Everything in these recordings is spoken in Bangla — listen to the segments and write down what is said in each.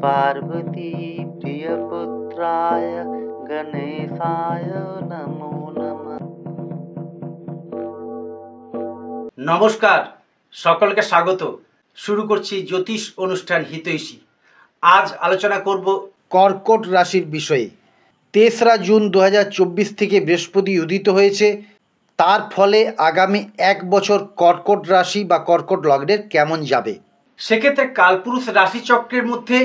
पार्वती प्रियपुत्राय गणेशाय नमो नमः। নমস্কার, সকলকে স্বাগত। শুরু করছি জ্যোতিষ অনুষ্ঠান হিতৈষী। আজ আলোচনা করব কর্কট রাশির বিষয়ে। 3রা জুন 2024 থেকে বৃহস্পতি উদিত হয়েছে। তার ফলে আগামী 1 বছর কর্কট রাশি বা কর্কট লগ্নের কেমন যাবে। সেক্ষেত্রে কালপুরুষ রাশিচক্রের মধ্যে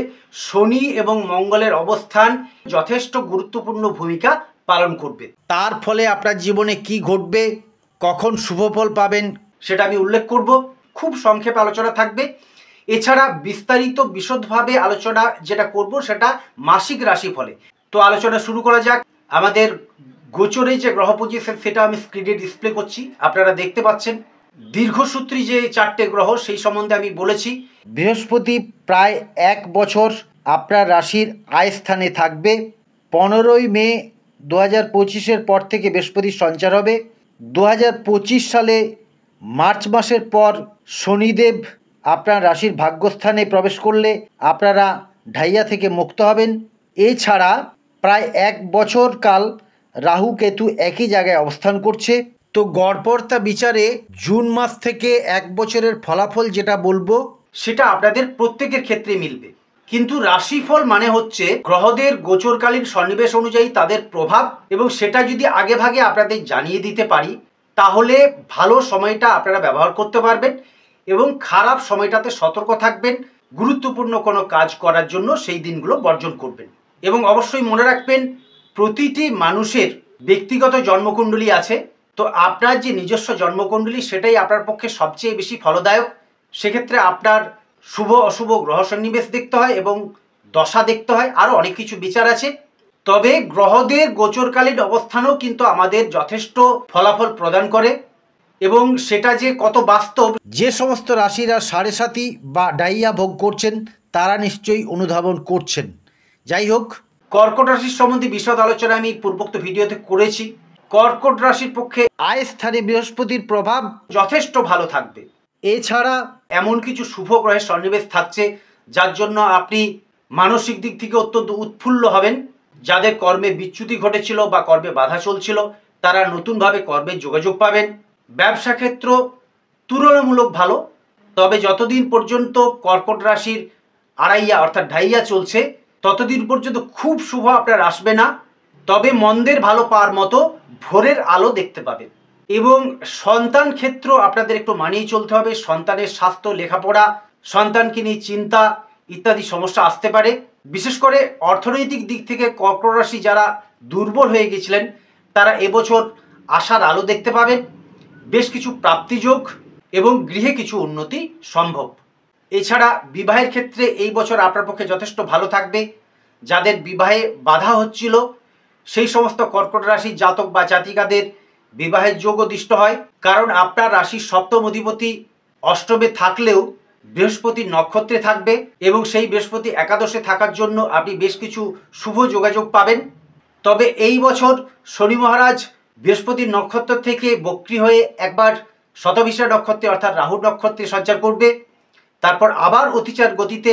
শনি এবং মঙ্গলের অবস্থান যথেষ্ট গুরুত্বপূর্ণ ভূমিকা পালন করবে। তার ফলে আপনার জীবনে কি ঘটবে, কখন শুভফল পাবেন, সেটা আমি উল্লেখ করব। খুব সংক্ষেপে আলোচনা থাকবে। এছাড়া বিস্তারিত বিশদভাবে আলোচনা যেটা করব সেটা মাসিক রাশিফলে। তো আলোচনা শুরু করা যাক। আমাদের গোচরে যে গ্রহ পজিশন সেটা আমি স্ক্রিনে ডিসপ্লে করছি, আপনারা দেখতে পাচ্ছেন। দীর্ঘসূত্রী যে 4টে গ্রহ সেই সম্বন্ধে আমি বলেছি। বৃহস্পতি প্রায় 1 বছর আপনার রাশির আয় স্থানে থাকবে। 15ই মে 2025-এর পর থেকে বৃহস্পতির সঞ্চার হবে। 2025 সালে মার্চ মাসের পর শনিদেব আপনার রাশির ভাগ্যস্থানে প্রবেশ করলে আপনারা ঢাইয়া থেকে মুক্ত হবেন। এছাড়া প্রায় 1 বছর কাল রাহু কেতু একই জায়গায় অবস্থান করছে। তো গড়পড়তা বিচারে জুন মাস থেকে 1 বছরের ফলাফল যেটা বলবো সেটা আপনাদের প্রত্যেকের ক্ষেত্রে মিলবে। কিন্তু রাশিফল মানে হচ্ছে গ্রহদের গোচরকালীন সন্নিবেশ অনুযায়ী তাদের প্রভাব, এবং সেটা যদি আগে ভাগে আপনাদের জানিয়ে দিতে পারি তাহলে ভালো সময়টা আপনারা ব্যবহার করতে পারবেন এবং খারাপ সময়টাতে সতর্ক থাকবেন। গুরুত্বপূর্ণ কোনো কাজ করার জন্য সেই দিনগুলো বর্জন করবেন। এবং অবশ্যই মনে রাখবেন, প্রতিটি মানুষের ব্যক্তিগত জন্মকুণ্ডলী আছে। তো আপনার যে নিজস্ব জন্মকুণ্ডলী সেটাই আপনার পক্ষে সবচেয়ে বেশি ফলদায়ক। সেক্ষেত্রে আপনার শুভ অশুভ গ্রহ সন্নিবেশ দেখতে হয় এবং দশা দেখতে হয়, আরও অনেক কিছু বিচার আছে। তবে গ্রহদের গোচরকালীন অবস্থানও কিন্তু আমাদের যথেষ্ট ফলাফল প্রদান করে, এবং সেটা যে কত বাস্তব। যে সমস্ত রাশিরা সাড়ে সাতি বা ডাইয়া ভোগ করছেন তারা নিশ্চয়ই অনুধাবন করছেন। যাই হোক, কর্কট রাশির সম্বন্ধে বিশদ আলোচনা আমি পূর্বোক্ত ভিডিওতে করেছি। কর্কট রাশির পক্ষে আয় স্থানে বৃহস্পতির প্রভাব যথেষ্ট ভালো থাকবে। এছাড়া এমন কিছু শুভ গ্রহের সন্নিবেশ থাকছে যার জন্য আপনি মানসিক দিক থেকে অত্যন্ত উৎফুল্ল হবেন। যাদের কর্মে বিচ্যুতি ঘটেছিল বা কর্মে বাধা চলছিল তারা নতুনভাবে কর্মের যোগাযোগ পাবেন। ব্যবসা ক্ষেত্র তুলনামূলক ভালো। তবে যতদিন পর্যন্ত কর্কট রাশির আড়াইয়া অর্থাৎ ঢাইয়া চলছে ততদিন পর্যন্ত খুব শুভ আপনার আসবে না। তবে মন্দের ভালো পাওয়ার মতো ভোরের আলো দেখতে পাবেন। এবং সন্তান ক্ষেত্র আপনাদের একটু মানিয়ে চলতে হবে। সন্তানের স্বাস্থ্য, লেখাপড়া, সন্তানকে নিয়ে চিন্তা ইত্যাদি সমস্যা আসতে পারে। বিশেষ করে অর্থনৈতিক দিক থেকে কর্কট রাশি যারা দুর্বল হয়ে গেছিলেন তারা এবছর আশার আলো দেখতে পাবেন। বেশ কিছু প্রাপ্তিযোগ এবং গৃহে কিছু উন্নতি সম্ভব। এছাড়া বিবাহের ক্ষেত্রে এই বছর আপনার পক্ষে যথেষ্ট ভালো থাকবে। যাদের বিবাহে বাধা হচ্ছিল সেই সমস্ত কর্কট রাশির জাতক বা জাতিকাদের বিবাহের যোগও দৃষ্ট হয়, কারণ আপনার রাশির সপ্তম অধিপতি অষ্টমে থাকলেও বৃহস্পতি নক্ষত্রে থাকবে এবং সেই বৃহস্পতি একাদশে থাকার জন্য আপনি বেশ কিছু শুভ যোগাযোগ পাবেন। তবে এই বছর শনি মহারাজ বৃহস্পতির নক্ষত্র থেকে বক্রী হয়ে একবার শতভিষা নক্ষত্রে অর্থাৎ রাহু নক্ষত্রে সঞ্চার করবে, তারপর আবার অতিচার গতিতে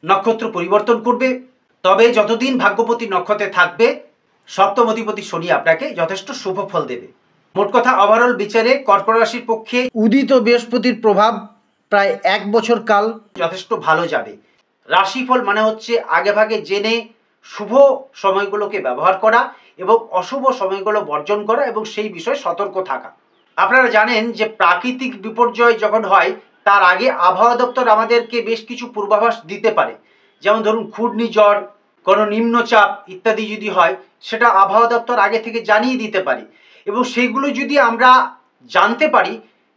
নক্ষত্র পরিবর্তন করবে। তবে যতদিন ভাগ্যপতি নক্ষত্রে থাকবে সপ্তম অধিপতি শনি আপনাকে যথেষ্ট শুভ ফল দেবে। মোট কথা ওভারঅল বিচারে কর্কট রাশির পক্ষে উদিত বৃহস্পতির প্রভাব প্রায় 1 বছর কাল যথেষ্ট ভালো যাবে। রাশিফল মানে হচ্ছে আগেভাগে জেনে শুভ সময়গুলোকে ব্যবহার করা এবং অশুভ সময়গুলো বর্জন করা এবং সেই বিষয়ে সতর্ক থাকা। আপনারা জানেন যে প্রাকৃতিক বিপর্যয় যখন হয় তার আগে আবহাওয়া দপ্তর আমাদেরকে বেশ কিছু পূর্বাভাস দিতে পারে। যেমন ধরুন ঘূর্ণিঝড়, কোনো নিম্নচাপ ইত্যাদি যদি হয় সেটা আবহাওয়া দপ্তর আগে থেকে জানিয়ে দিতে পারে, এবং সেইগুলো যদি আমরা জানতে পারি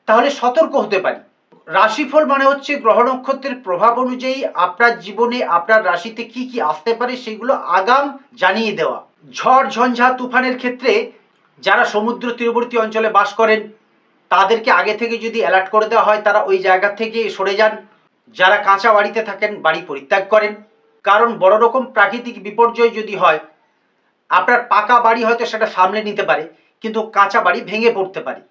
তাহলে সতর্ক হতে পারি। রাশিফল মানে হচ্ছে গ্রহ নক্ষত্রের প্রভাব অনুযায়ী আপনার জীবনে আপনার রাশিতে কি কি আসতে পারে সেগুলো আগাম জানিয়ে দেওয়া। ঝড় ঝঞ্ঝা তুফানের ক্ষেত্রে যারা সমুদ্র তীরবর্তী অঞ্চলে বাস করেন তাদেরকে আগে থেকে যদি অ্যালার্ট করে দেওয়া হয় তারা ওই জায়গা থেকে সরে যান। যারা কাঁচা বাড়িতে থাকেন বাড়ি পরিত্যাগ করেন, কারণ বড় রকম প্রাকৃতিক বিপর্যয় যদি হয় আপনার পাকা বাড়ি হয়তো সেটা সামলে নিতে পারে কিন্তু কাঁচা বাড়ি ভেঙে পড়তে পারে।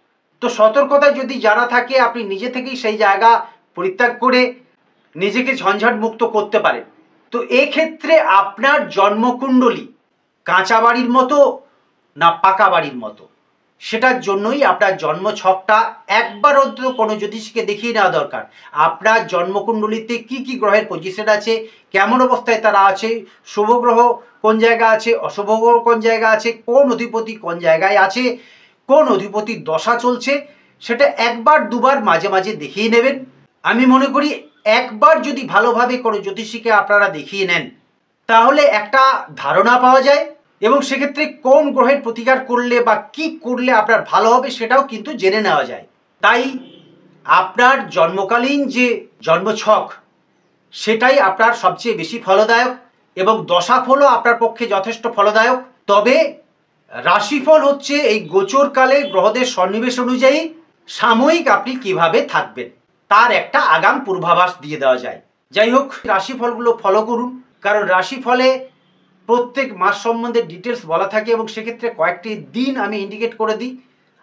তো সতর্কতা যদি জানা থাকে আপনি নিজে থেকেই সেই জায়গা পরিত্যাগ করে নিজেকে ঝঞ্ঝাট মুক্ত করতে পারেন। তো এক্ষেত্রে আপনার জন্মকুণ্ডলী কাঁচা বাড়ির মতো না পাকা বাড়ির মতো, সেটার জন্যই আপনার জন্মছকটা একবার অন্তত কোনো জ্যোতিষীকে দেখিয়ে নেওয়া দরকার। আপনার জন্মকুণ্ডলিতে কি কি গ্রহের পজিশন আছে, কেমন অবস্থায় তারা আছে, শুভ গ্রহ কোন জায়গা আছে, অশুভ গ্রহ কোন জায়গা আছে, কোন অধিপতি কোন জায়গায় আছে, কোন অধিপতির দশা চলছে, সেটা একবার দুবার মাঝে মাঝে দেখিয়ে নেবেন। আমি মনে করি একবার যদি ভালোভাবে কোনো জ্যোতিষীকে আপনারা দেখিয়ে নেন তাহলে একটা ধারণা পাওয়া যায়, এবং সেক্ষেত্রে কোন গ্রহের প্রতিকার করলে বা কি করলে আপনার ভালো হবে সেটাও কিন্তু জেনে নেওয়া যায়। তাই আপনার জন্মকালীন যে জন্মছক সেটাই আপনার সবচেয়ে বেশি ফলদায়ক, এবং দশাফলও আপনার পক্ষে যথেষ্ট ফলদায়ক। তবে রাশিফল হচ্ছে এই গোচরকালে গ্রহদের সন্নিবেশ অনুযায়ী সাময়িক আপনি কিভাবে থাকবেন তার একটা আগাম পূর্বাভাস দিয়ে দেওয়া যায়। যাই হোক, রাশিফলগুলো ফলো করুন, কারণ রাশিফলে প্রত্যেক মাস সম্বন্ধে ডিটেলস বলা থাকে, এবং সেক্ষেত্রে কয়েকটি দিন আমি ইন্ডিকেট করে দিই।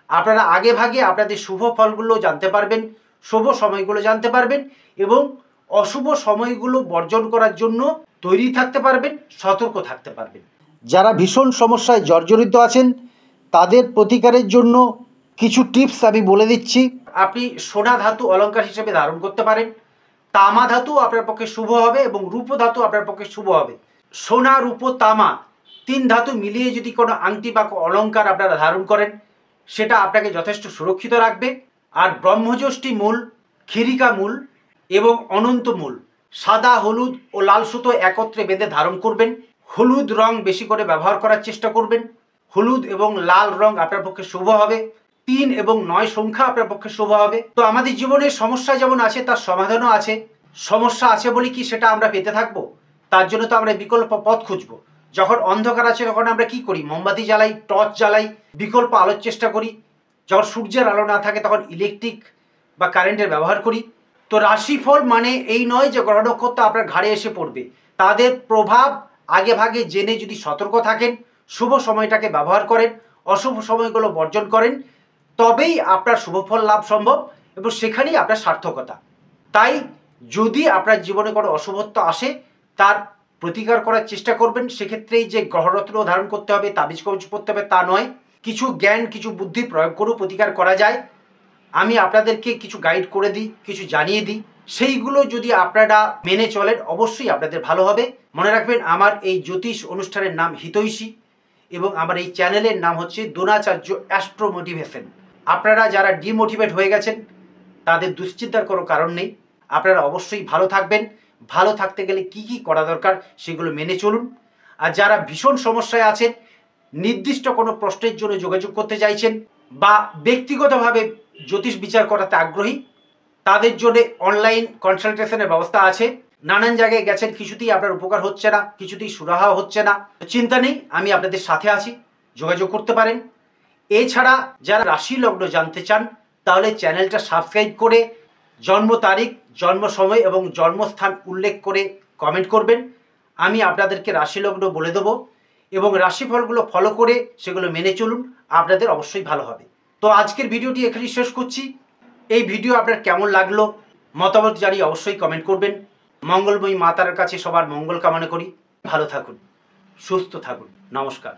আপনারা আগে ভাগে আপনাদের শুভ ফলগুলো জানতে পারবেন, শুভ সময়গুলো জানতে পারবেন, এবং অশুভ সময়গুলো বর্জন করার জন্য তৈরি থাকতে পারবেন, সতর্ক থাকতে পারবেন। যারা ভীষণ সমস্যায় জর্জরিত আছেন তাদের প্রতিকারের জন্য কিছু টিপস আমি বলে দিচ্ছি। আপনি সোনা ধাতু অলংকার হিসেবে ধারণ করতে পারেন, তামা ধাতু আপনার পক্ষে শুভ হবে, এবং রূপ ধাতু আপনার পক্ষে শুভ হবে। সোনা, রূপ, তামা তিন ধাতু মিলিয়ে যদি কোনো আংটি বা অলংকার আপনারা ধারণ করেন সেটা আপনাকে যথেষ্ট সুরক্ষিত রাখবে। আর ব্রহ্মযষ্টি মূল, খিরিকা মূল এবং অনন্ত মূল সাদা, হলুদ ও লাল সুতো একত্রে বেঁধে ধারণ করবেন। হলুদ রং বেশি করে ব্যবহার করার চেষ্টা করবেন। হলুদ এবং লাল রং আপনার পক্ষে শুভ হবে। 3 এবং 9 সংখ্যা আপনার পক্ষে শুভ হবে। তো আমাদের জীবনের সমস্যা যেমন আছে তার সমাধানও আছে। সমস্যা আছে বলে কি সেটা আমরা পেতে থাকবো? তার জন্য তো আমরা বিকল্প পথ খুঁজবো। যখন অন্ধকার আছে তখন আমরা কি করি? মোমবাতি জ্বালাই, টর্চ জ্বালাই, বিকল্প আলোর চেষ্টা করি। যখন সূর্যের আলো না থাকে তখন ইলেকট্রিক বা কারেন্টের ব্যবহার করি। তো রাশিফল মানে এই নয় যে গ্রহ নক্ষত্র আপনার ঘাড়ে এসে পড়বে। তাদের প্রভাব আগে ভাগে জেনে যদি সতর্ক থাকেন, শুভ সময়টাকে ব্যবহার করেন, অশুভ সময়গুলো বর্জন করেন, তবেই আপনার শুভফল লাভ সম্ভব, এবং সেখানেই আপনার সার্থকতা। তাই যদি আপনার জীবনে কোনো অশুভত্ব আসে তার প্রতিকার করার চেষ্টা করবেন। সেক্ষেত্রেই যে গ্রহরত্ন ধারণ করতে হবে, তাবিজ কবজ পড়তে হবে তা নয়। কিছু জ্ঞান, কিছু বুদ্ধি প্রয়োগ করেও প্রতিকার করা যায়। আমি আপনাদেরকে কিছু গাইড করে দিই, কিছু জানিয়ে দিই, সেইগুলো যদি আপনারা মেনে চলেন অবশ্যই আপনাদের ভালো হবে। মনে রাখবেন, আমার এই জ্যোতিষ অনুষ্ঠানের নাম হিতৈষী, এবং আমার এই চ্যানেলের নাম হচ্ছে দ্রোণাচার্য অ্যাস্ট্রো মোটিভেশন। আপনারা যারা ডিমোটিভেট হয়ে গেছেন তাদের দুশ্চিন্তার কোনো কারণ নেই। আপনারা অবশ্যই ভালো থাকবেন। ভালো থাকতে গেলে কি কি করা দরকার সেগুলো মেনে চলুন। আর যারা ভীষণ সমস্যায় আছেন, নির্দিষ্ট কোনো প্রশ্নের জন্য যোগাযোগ করতে চাইছেন, বা ব্যক্তিগতভাবে জ্যোতিষ বিচার করাতে আগ্রহী, তাদের জন্য অনলাইন কনসালটেশনের ব্যবস্থা আছে। নানান জায়গায় গেছেন, কিছুতেই আপনার উপকার হচ্ছে না, কিছুতেই সুরাহা হচ্ছে না, চিন্তা নেই, আমি আপনাদের সাথে আছি, যোগাযোগ করতে পারেন। এছাড়া যারা রাশি লগ্ন জানতে চান তাহলে চ্যানেলটা সাবস্ক্রাইব করে জন্ম তারিখ, জন্ম সময় এবং জন্মস্থান উল্লেখ করে কমেন্ট করবেন। আমি আপনাদেরকে রাশি লগ্ন বলে দেবো, এবং রাশিফলগুলো ফলো করে সেগুলো মেনে চলুন, আপনাদের অবশ্যই ভালো হবে। তো আজকের ভিডিওটি এখানেই শেষ করছি। এই ভিডিও আপনার কেমন লাগলো মতামত জানিয়ে অবশ্যই কমেন্ট করবেন। মঙ্গলময়ী মাতার কাছে সবার মঙ্গল কামনা করি। ভালো থাকুন, সুস্থ থাকুন, নমস্কার।